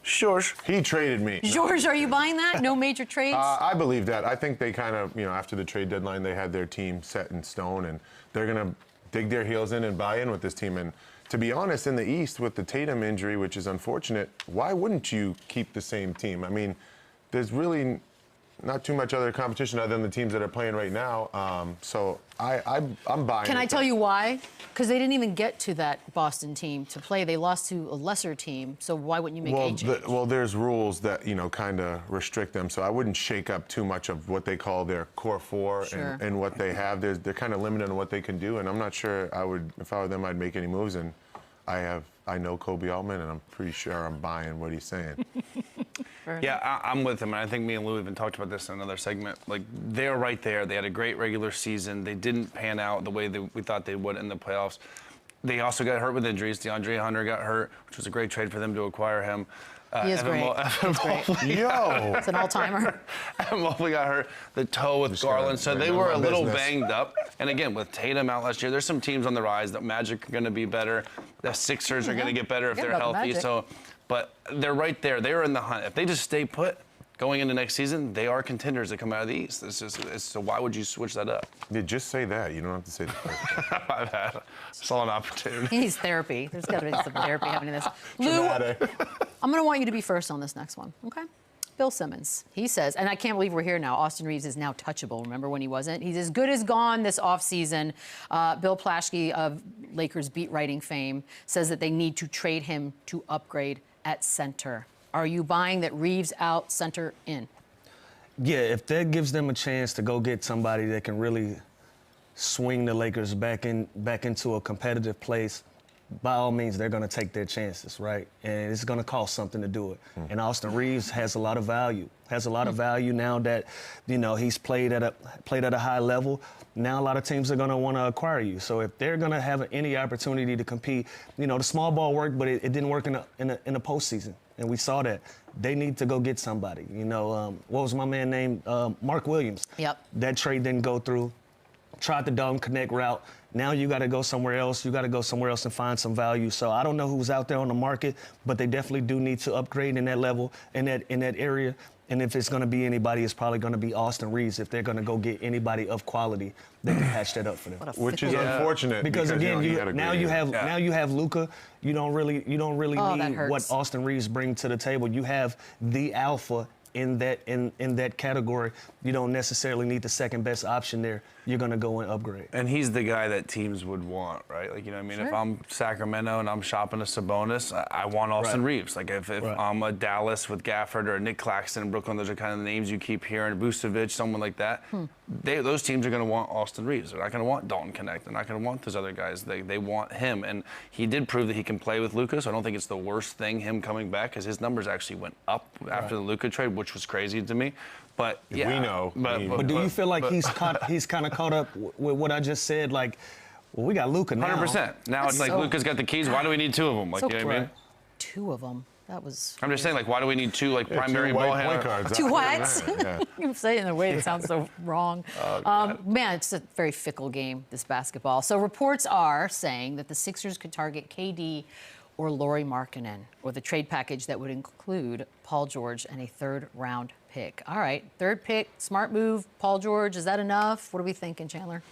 George. He traded me. George, are you buying that? No major trades? I believe that. I think they kind of, after the trade deadline, they had their team set in stone, and they're going to dig their heels in and buy in with this team. And to be honest, in the East, with the Tatum injury, which is unfortunate, why wouldn't you keep the same team? I mean, there's really not too much other competition other than the teams that are playing right now. So I'm buying. Can I tell you why? Because they didn't even get to that Boston team to play. They lost to a lesser team. So why wouldn't you make a change? Well, there's rules that, kind of restrict them. So I wouldn't shake up too much of what they call their core four and what they have. They're kind of limited on what they can do. And I'm not sure if I were them, I'd make any moves. And I know Kobe Altman, and I'm pretty sure I'm buying what he's saying. Yeah, I'm with him. And I think me and Lou even talked about this in another segment. Like, they're right there. They had a great regular season. They didn't pan out the way that we thought they would in the playoffs. They also got hurt with injuries. DeAndre Hunter got hurt, which was a great trade for them to acquire him. He is great. He's great. Yo! It's an all-timer. Evan Mobley got hurt, the toe with Garland, so they were a little banged up. And again, with Tatum out last year, there's some teams on the rise. The Magic are going to be better. The Sixers are going to get better if they're healthy. But they're right there. They're in the hunt. If they just stay put going into next season, they are contenders that come out of the East. So why would you switch that up? Yeah, just say that. You don't have to say the first thing. I saw an opportunity. He needs therapy. There's got to be some therapy happening in this. Lou, I'm going to want you to be first on this next one, okay? Bill Simmons, he says, and I can't believe we're here now, Austin Reaves is now touchable. Remember when he wasn't? He's as good as gone this offseason. Bill Plaschke of Lakers beat writing fame says that they need to trade him to upgrade at center. Are you buying that Reaves out, center in? Yeah, if that gives them a chance to go get somebody that can really swing the Lakers back into a competitive place, by all means, they're going to take their chances, right? And it's going to cost something to do it. And Austin Reaves has a lot of value. Now that, he's played at a high level. Now a lot of teams are going to want to acquire you. So if they're going to have any opportunity to compete, the small ball worked, but it didn't work in the postseason. And we saw that. They need to go get somebody. What was my man named? Mark Williams. Yep. That trade didn't go through. Tried the Dome Connect route. Now you got to go somewhere else. You got to go somewhere else and find some value. So I don't know who's out there on the market, but they definitely do need to upgrade in that level, in that area. And if it's going to be anybody, it's probably going to be Austin Reaves if they're going to go get anybody of quality that can patch that up for them. Which is unfortunate because again, now you have Luka. You don't really need what Austin Reaves brings to the table. You have the alpha in that category. You don't necessarily need the second best option there. You're going to go and upgrade. And he's the guy that teams would want, right? Like, if I'm Sacramento and I'm shopping a Sabonis, I want Austin Reaves. Like, if I'm a Dallas with Gafford or Nick Claxton in Brooklyn, those are kind of the names you keep hearing, Vucevic, someone like that. Those teams are going to want Austin Reaves. They're not going to want Dalton Connect. They're not going to want those other guys. They want him. And he did prove that he can play with Luka, so I don't think it's the worst thing, him coming back, because his numbers actually went up after the Luka trade, which was crazy to me. But yeah, we know. But do you feel like he's kind of caught up with what I just said? Like, well, we got Luka now. 100%. Now it's like Luka's got the keys. Why do we need two of them? Like, you know what I mean? Two of them. That was. I'm just saying, like, why do we need two primary ball handlers? Two what? You say it in a way that sounds so wrong. Man, it's a very fickle game, this basketball. So reports are saying that the Sixers could target KD or Lauri Markkanen, or the trade package that would include Paul George and a third-round pick. All right, third pick, smart move. Paul George, is that enough? What are we thinking, Chandler?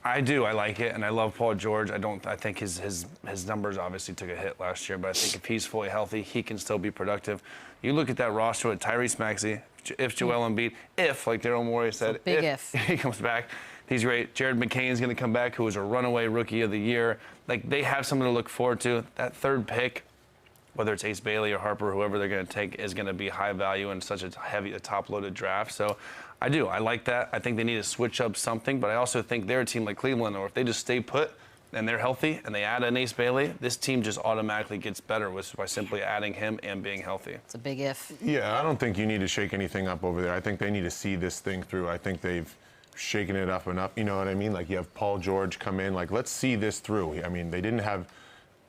I do. I like it, and I love Paul George. I think his numbers obviously took a hit last year, but I think if he's fully healthy, he can still be productive. You look at that roster with Tyrese Maxey, if Joel Embiid, like Daryl Morey said, if he comes back, he's great. Jared McCain's going to come back, who was a runaway rookie of the year. Like, they have something to look forward to. That third pick, whether it's Ace Bailey or Harper, whoever they're going to take, is going to be high value in such a top-loaded draft. So I do. I like that. I think they need to switch up something, but I also think they're a team like Cleveland, or if they just stay put, and they're healthy, and they add an Ace Bailey, this team just automatically gets better by simply adding him and being healthy. It's a big if. Yeah, I don't think you need to shake anything up over there. I think they need to see this thing through. I think they've shaken it up enough. You know what I mean? Like, you have Paul George come in. Like, let's see this through. I mean, they didn't have.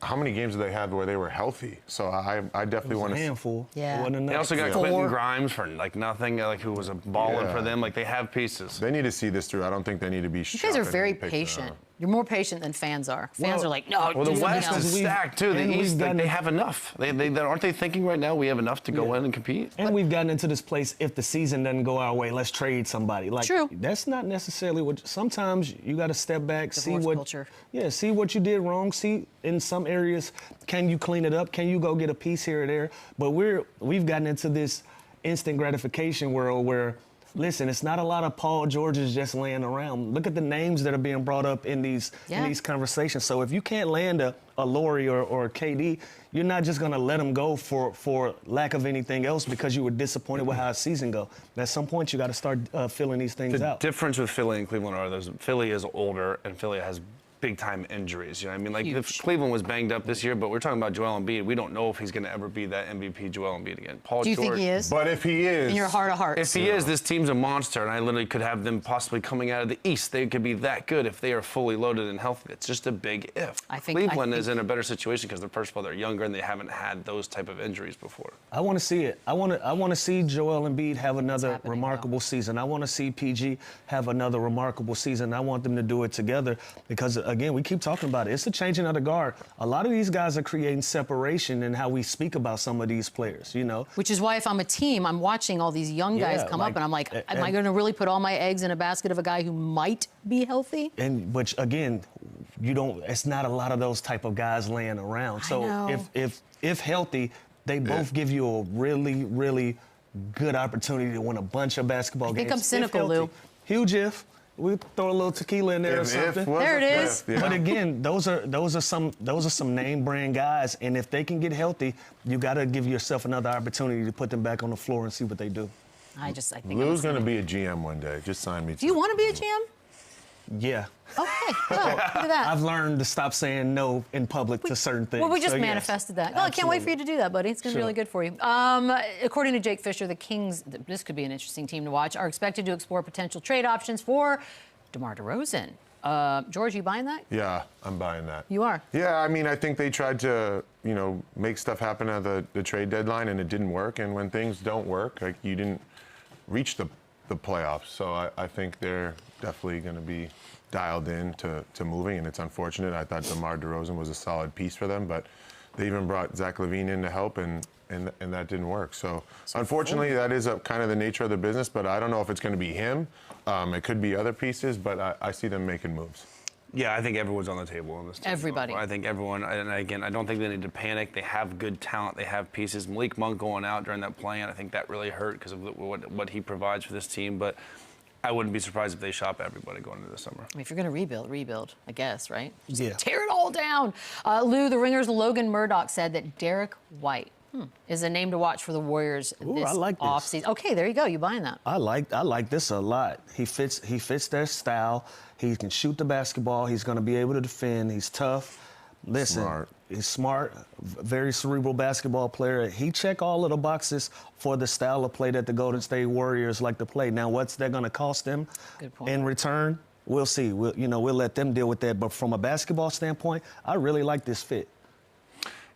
How many games did they have where they were healthy? So I definitely want to. Handful. Yeah. They also got Quentin Grimes for like nothing, like who was a baller for them. Like, they have pieces. They need to see this through. I don't think they need to be. You guys are very patient. You're more patient than fans are. Fans are like, no. Well, the West is stacked too. The East, like, they have enough. Aren't they thinking right now we have enough to go in and compete? And we've gotten into this place. If the season doesn't go our way, let's trade somebody. Like, true. That's not necessarily what. Sometimes you got to step back, see what. Culture. Yeah, see what you did wrong. See in some areas, can you clean it up? Can you go get a piece here or there? But we've gotten into this instant gratification world where. Listen, it's not a lot of Paul Georges just laying around. Look at the names that are being brought up in these conversations. So if you can't land a LAURI or a KD, you're not just going to let them go for lack of anything else because you were disappointed with how the season go. At some point, you got to start filling these things out. The difference with Philly and Cleveland are Philly is older and Philly has big-time injuries. You know what I mean? Like, if Cleveland was banged up this year, but we're talking about Joel Embiid. We don't know if he's going to ever be that MVP Joel Embiid again. Do you think he is? But if he is... In your heart of hearts. If he is, this team's a monster, and I literally could have them possibly coming out of the East. They could be that good if they are fully loaded and healthy. It's just a big if. Cleveland is in a better situation because, first of all, they're younger and they haven't had those type of injuries before. I want to see it. I want to see Joel Embiid have another remarkable season. I want to see PG have another remarkable season. I want them to do it together because, again, we keep talking about it. It's a changing of the guard. A lot of these guys are creating separation in how we speak about some of these players, you know? Which is why if I'm a team, I'm watching all these young guys come up and I'm like, am I going to really put all my eggs in a basket of a guy who might be healthy? And which, again, it's not a lot of those type of guys laying around. So if healthy, they both give you a really, really good opportunity to win a bunch of basketball games. I think I'm cynical, Lou. Huge if. We throw a little tequila in there or something. There it is. Yeah. But again, those are some name brand guys, and if they can get healthy, you got to give yourself another opportunity to put them back on the floor and see what they do. I think Lou's going to be a GM one day. Just sign me. Do you want to be a GM? Yeah. Okay, well, look at that. I've learned to stop saying no in public to certain things. Well, we just manifested that. Oh, I can't wait for you to do that, buddy. It's going to be really good for you. According to Jake Fisher, the Kings, this could be an interesting team to watch, are expected to explore potential trade options for DeMar DeRozan. George, you buying that? Yeah, I'm buying that. You are? Yeah, I mean, I think they tried to, make stuff happen at the trade deadline, and it didn't work. And when things don't work, like, you didn't reach the playoffs. So I think they're definitely going to be dialed in to moving, and it's unfortunate. I thought DeMar DeRozan was a solid piece for them, but they even brought Zach LaVine in to help, and that didn't work. So unfortunately, that is kind of the nature of the business, but I don't know if it's going to be him. It could be other pieces, but I see them making moves. Yeah, I think everyone's on the table in this team. Everybody. I think everyone, and again, I don't think they need to panic. They have good talent. They have pieces. Malik Monk going out during that play-in, I think that really hurt because of what he provides for this team, but I wouldn't be surprised if they shop everybody going into the summer. I mean, if you're going to rebuild, I guess, right? Just tear it all down. Lou, the Ringer's Logan Murdoch said that Derrick White is a name to watch for the Warriors this offseason. Okay, there you go. You buying that? I like this a lot. He fits their style. He can shoot the basketball. He's going to be able to defend. He's tough. Listen, he's smart, very cerebral basketball player. He checked all of the boxes for the style of play that the Golden State Warriors like to play. Now, what's that going to cost them in return? We'll see. We'll let them deal with that. But from a basketball standpoint, I really like this fit.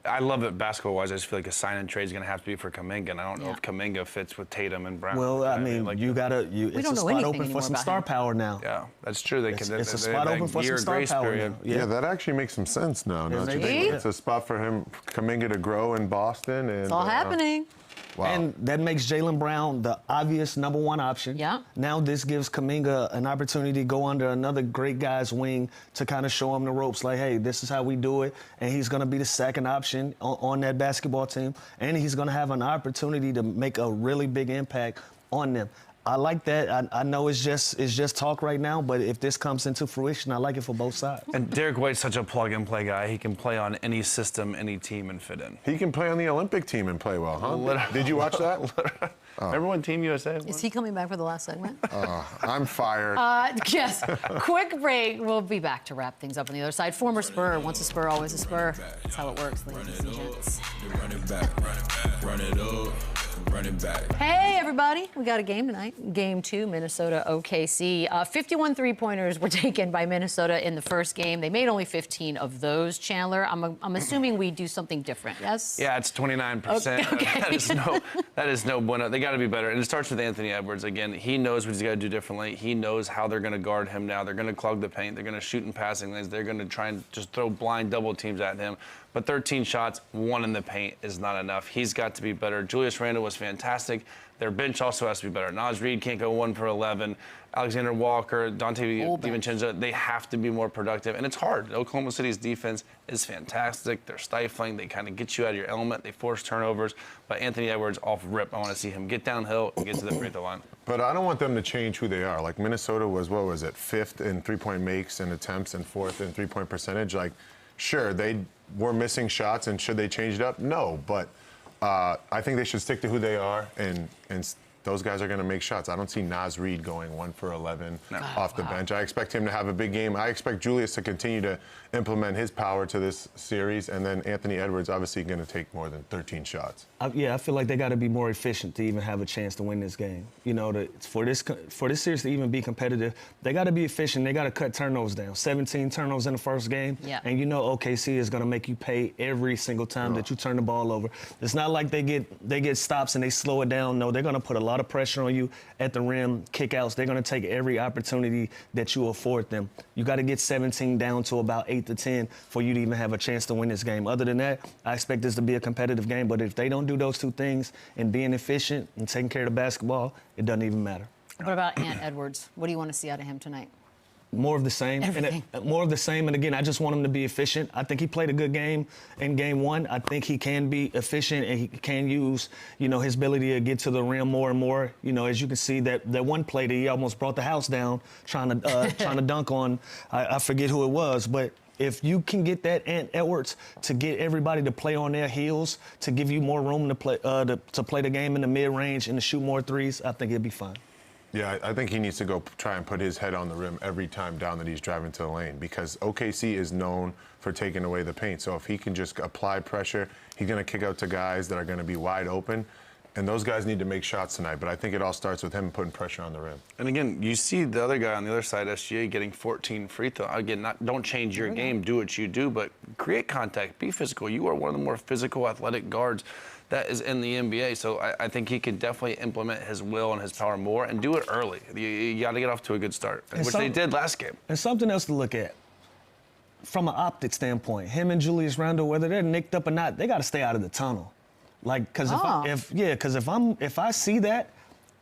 I love it basketball-wise. I just feel like a sign-and trade is going to have to be for Kuminga, and I don't know if Kuminga fits with Tatum and Brown. Well, I mean, it's a spot open for some star power now. Yeah, that's true. It's a spot open for some star power now. Yeah, that actually makes some sense now. It's a spot for him, Kuminga, to grow in Boston. And, it's all happening. Wow. And that makes Jaylen Brown the obvious #1 option. Yeah. Now this gives Kuminga an opportunity to go under another great guy's wing to kind of show him the ropes. Like, hey, this is how we do it. And he's going to be the second option on that basketball team. And he's going to have an opportunity to make a really big impact on them. I like that. I know it's just talk right now, but if this comes into fruition, I like it for both sides. And Derrick White's such a plug-and-play guy. He can play on any system, any team, and fit in. He can play on the Olympic team and play well, huh? Did you watch that? Remember when Team USA won? Is he coming back for the last segment? I'm fired. Yes. Quick break. We'll be back to wrap things up on the other side. Former Spur. Once a Spur, always a Spur. That's how it works, ladies and gents. Run it back, run it up, run it back. Hey, everybody. We got a game tonight. Game 2, Minnesota OKC. 51 three-pointers were taken by Minnesota in the first game. They made only 15 of those, Chandler. I'm assuming we do something different, yes? Yeah, it's 29%. Okay. That is no bueno. They got to be better. And it starts with Anthony Edwards. Again, he knows what he's got to do differently. He knows how they're going to guard him now. They're going to clog the paint. They're going to shoot in passing lanes. They're going to try and just throw blind double teams at him. But 13 shots, 1 in the paint is not enough. He's got to be better. Julius Randle was fantastic. Their bench also has to be better. Naz Reid can't go 1 for 11. Alexander Walker, Dante DiVincenzo, they have to be more productive. And it's hard. Oklahoma City's defense is fantastic. They're stifling. They kind of get you out of your element. They force turnovers. But Anthony Edwards, off rip, I want to see him get downhill and get to the free throw line. But I don't want them to change who they are. Like, Minnesota was, what was it, 5th in three-point makes and attempts and 4th in three-point percentage. Like, sure, they were missing shots, and should they change it up? No, but I think they should stick to who they are, and those guys are going to make shots. I don't see Naz Reid going 1 for 11 off the bench. I expect him to have a big game. I expect Julius to continue to implement his power to this series, and then Anthony Edwards obviously going to take more than 13 shots. I feel like they got to be more efficient to even have a chance to win this game. You know, for this series to even be competitive, they got to be efficient. They got to cut turnovers down. 17 turnovers in the first game, and you know OKC is going to make you pay every single time that you turn the ball over. It's not like they get stops and they slow it down. No, they're going to put a lot of pressure on you at the rim, kickouts. They're going to take every opportunity that you afford them. You got to get 17 down to about 8 to 10 for you to even have a chance to win this game. Other than that, I expect this to be a competitive game. But if they don't do those two things and being efficient and taking care of the basketball, it doesn't even matter. What about Ant Edwards? What do you want to see out of him tonight? More of the same. More of the same. And again, I just want him to be efficient. I think he played a good game in game 1. I think he can be efficient and he can use, you know, his ability to get to the rim more and more. You know, as you can see that one play that he almost brought the house down trying to dunk on, I forget who it was, but if you can get that Ant Edwards to get everybody to play on their heels, to give you more room to play the game in the mid-range and to shoot more threes, I think it'll be fine. Yeah, I think he needs to go try and put his head on the rim every time down that he's driving to the lane, because OKC is known for taking away the paint. So if he can just apply pressure, he's going to kick out to guys that are going to be wide open. And those guys need to make shots tonight. But I think it all starts with him putting pressure on the rim. And again, you see the other guy on the other side, SGA, getting 14 free throws. Again, don't change your game, do what you do, but create contact, be physical. You are one of the more physical, athletic guards that is in the NBA. So I think he can definitely implement his will and his power more and do it early. You got to get off to a good start, which they did last game. And something else to look at. From an optic standpoint, him and Julius Randle, whether they're nicked up or not, they got to stay out of the tunnel. Like, because if I see that,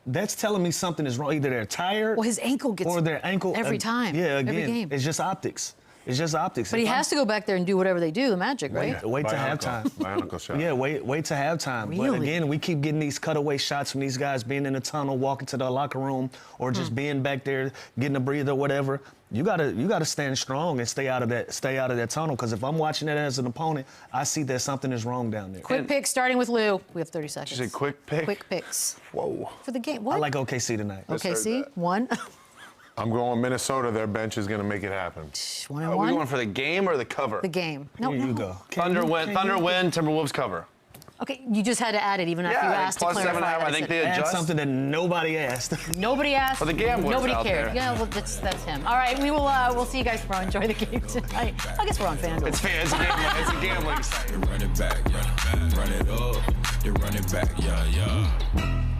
that's telling me something is wrong. Either they're tired, well, his ankle gets or their ankle every time. Yeah, again, every game. It's just optics. It's just optics. But he has to go back there and do whatever they do, the Magic, right? Wait to halftime. Bionicle shot. Yeah, wait to halftime. Really? But again, we keep getting these cutaway shots from these guys being in the tunnel, walking to the locker room, or just being back there, getting a breather, whatever. You gotta stand strong and stay out of that tunnel. Because if I'm watching it as an opponent, I see that something is wrong down there. Quick picks, starting with Lou. We have 30 seconds. Did you say quick pick? Quick picks. Whoa. For the game. What? I like OKC tonight. OKC, 1. I'm going Minnesota. Their bench is going to make it happen. 1 and Are 1. we going for the game or the cover? The game. No, Here you go. Thunder win, Timberwolves cover. Okay, you just had to add it even after you asked to plus clarify. 7.5. I think they Add adjust. something that nobody asked. Nobody asked. For the gamblers Nobody out cared. there. Yeah, well, that's him. All right, we'll see you guys tomorrow. Enjoy the game tonight. I guess we're on FanDuel. It's a gambling site. Run it back, run it up, then run it back, yeah.